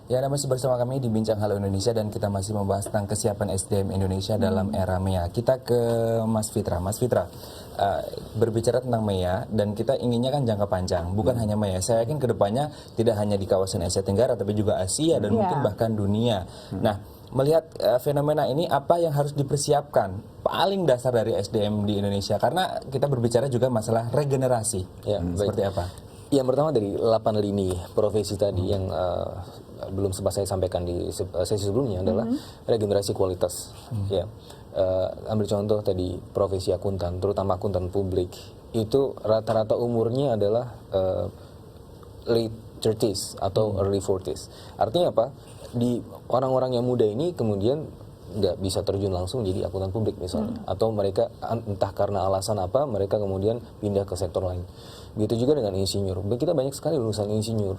Ya, Anda masih bersama kami di Bincang Halo Indonesia dan kita masih membahas tentang kesiapan SDM Indonesia dalam era MEA. Kita ke Mas Fitra. Mas Fitra, berbicara tentang MEA dan kita inginnya kan jangka panjang, bukan hanya MEA. Saya yakin kedepannya tidak hanya di kawasan Asia Tenggara, tapi juga Asia dan mungkin bahkan dunia. Nah, melihat fenomena ini, apa yang harus dipersiapkan paling dasar dari SDM di Indonesia? Karena kita berbicara juga masalah regenerasi. Ya, seperti apa? Yang pertama dari 8 lini profesi tadi yang belum sempat saya sampaikan di sesi sebelumnya adalah regenerasi kualitas. Ya, ambil contoh tadi profesi akuntan, terutama akuntan publik, itu rata-rata umurnya adalah late 30s atau early 40s. Artinya apa? Di orang-orang yang muda ini kemudian nggak bisa terjun langsung jadi akuntan publik misalnya, atau mereka entah karena alasan apa mereka kemudian pindah ke sektor lain. Begitu juga dengan insinyur. Kita banyak sekali lulusan insinyur,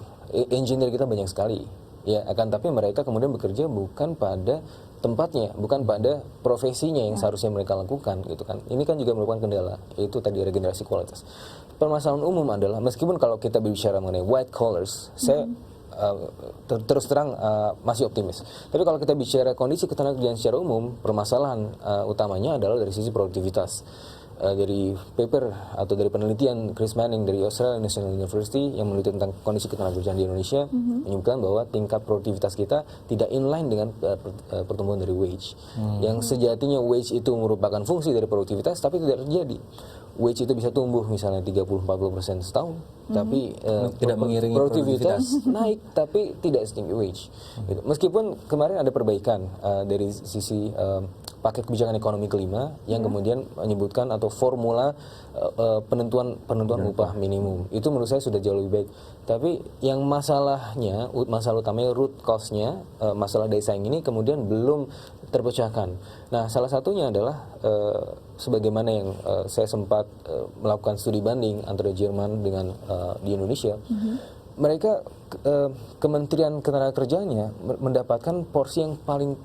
engineer kita banyak sekali. Ya, akan tapi mereka kemudian bekerja bukan pada tempatnya, bukan pada profesinya yang seharusnya mereka lakukan, gitu kan. Ini kan juga merupakan kendala, yaitu tadi regenerasi kualitas. Permasalahan umum adalah meskipun kalau kita berbicara mengenai white collars, saya terus terang masih optimis. Tapi kalau kita bicara kondisi ketenagakerjaan secara umum, permasalahan utamanya adalah dari sisi produktivitas. Dari paper atau dari penelitian Chris Manning dari Australian National University yang meneliti tentang kondisi ketenagakerjaan di Indonesia menyebutkan bahwa tingkat produktivitas kita tidak inline dengan pertumbuhan dari wage. Yang sejatinya wage itu merupakan fungsi dari produktivitas, tapi tidak terjadi. Wage itu bisa tumbuh misalnya 30-40% setahun, tapi tidak mengiringi produktivitas naik, tapi tidak setinggi wage. Gitu. Meskipun kemarin ada perbaikan dari sisi paket kebijakan ekonomi kelima yang kemudian menyebutkan atau formula penentuan upah minimum, itu menurut saya sudah jauh lebih baik. Tapi yang masalah utamanya root cause-nya, masalah daya saing ini kemudian belum terpecahkan. Nah, salah satunya adalah sebagaimana yang saya sempat melakukan studi banding antara Jerman dengan di Indonesia. Mereka Kementerian Ketenagakerjaannya mendapatkan porsi yang paling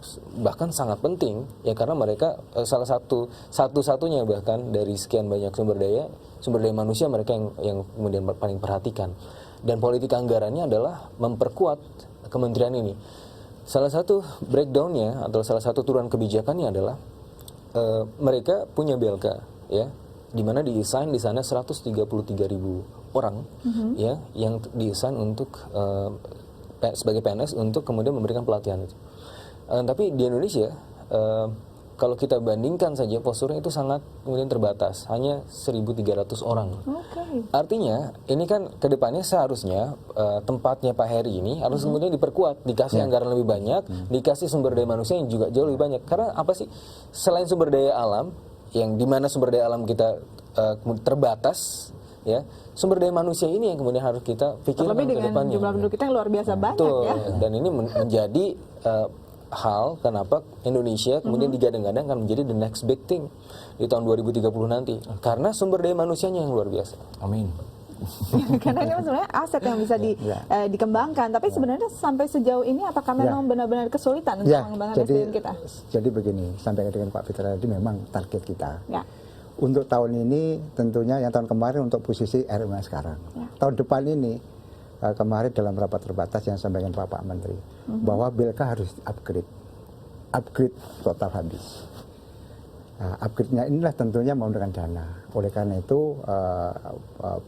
bahkan sangat penting, ya karena mereka salah satu-satunya bahkan dari sekian banyak sumber daya manusia mereka yang kemudian paling perhatikan. Dan politik anggarannya adalah memperkuat kementerian ini. Salah satu breakdown-nya atau salah satu turunan kebijakannya adalah mereka punya BLK, ya, di mana didesain di sana 133.000 orang, ya, yang didesain untuk sebagai PNS untuk kemudian memberikan pelatihan itu. Tapi di Indonesia, kalau kita bandingkan saja posturnya itu sangat kemudian terbatas, hanya 1.300 orang. Artinya ini kan kedepannya seharusnya tempatnya Pak Heri ini harus kemudian diperkuat, dikasih anggaran lebih banyak, dikasih sumber daya manusia yang juga jauh lebih banyak. Karena apa sih, selain sumber daya alam, yang dimana sumber daya alam kita terbatas, ya, sumber daya manusia ini yang kemudian harus kita pikirkan ke depannya. Dengan jumlah penduduk kita yang luar biasa banyak, ya. Dan ini menjadi hal kenapa Indonesia kemudian digadang-gadang akan menjadi the next big thing di tahun 2030 nanti, karena sumber daya manusianya yang luar biasa. Amin. Karena ini sebenarnya aset yang bisa dikembangkan, tapi sebenarnya sampai sejauh ini apakah memang benar-benar kesulitan untuk mengembangkan SDM kita? Jadi begini, sampai dengan Pak Fitra tadi memang target kita. Untuk tahun ini tentunya yang tahun kemarin untuk posisi RMA sekarang. Tahun depan ini kemarin dalam rapat terbatas yang sampaikan Pak Menteri bahwa BLK harus upgrade total habis. Upgrade-nya inilah tentunya menggunakan dana. Oleh karena itu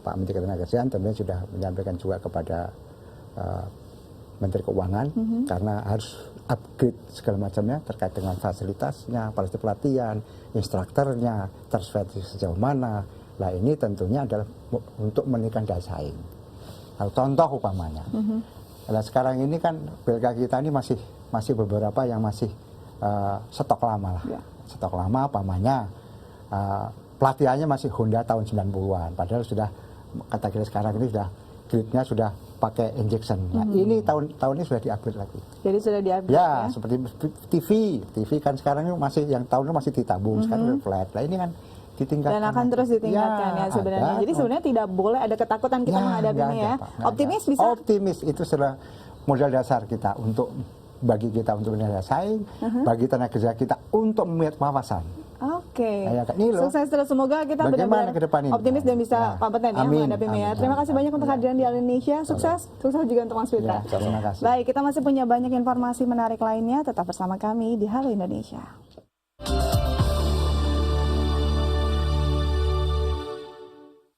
Pak Menteri Ketenagakerjaan tentunya sudah menyampaikan juga kepada Menteri Keuangan karena harus upgrade segala macamnya terkait dengan fasilitasnya, pelatihan, instrukturnya, terserti sejauh mana. Nah, ini tentunya adalah untuk meningkatkan daya saing. Nah, contoh umpamanya, nah, sekarang ini kan BLK kita ini masih beberapa yang masih stok lama lah, stok lama umpamanya pelatihannya masih Honda tahun 90-an, padahal sudah kata kita sekarang ini sudah gridnya sudah pakai injection. Nah, ini tahun ini sudah di-upgrade lagi. Jadi sudah di-upgrade, ya? Seperti TV kan sekarang ini masih yang tahun ini masih ditabung, sekarang udah flat. Nah, ini kan ditingkatkan. Dan akan terus ditingkatkan ya sebenarnya. Jadi sebenarnya tidak boleh ada ketakutan kita menghadapinya ya. Optimis bisa? Optimis itu sudah modal dasar kita untuk bagi kita untuk menilai saing, bagi tenaga kerja kita untuk melihat wawasan. Oke. Ini loh. Sukses terus, semoga kita Bagaimana benar-benar ke depan ini? optimis dan bisa kompeten ya Amin. menghadapi Mei. Amin. Terima kasih banyak untuk kehadiran di Al Indonesia. Sukses juga untuk Mas Fitra. Terima kasih. Baik, kita masih punya banyak informasi menarik lainnya. Tetap bersama kami di Halo Indonesia.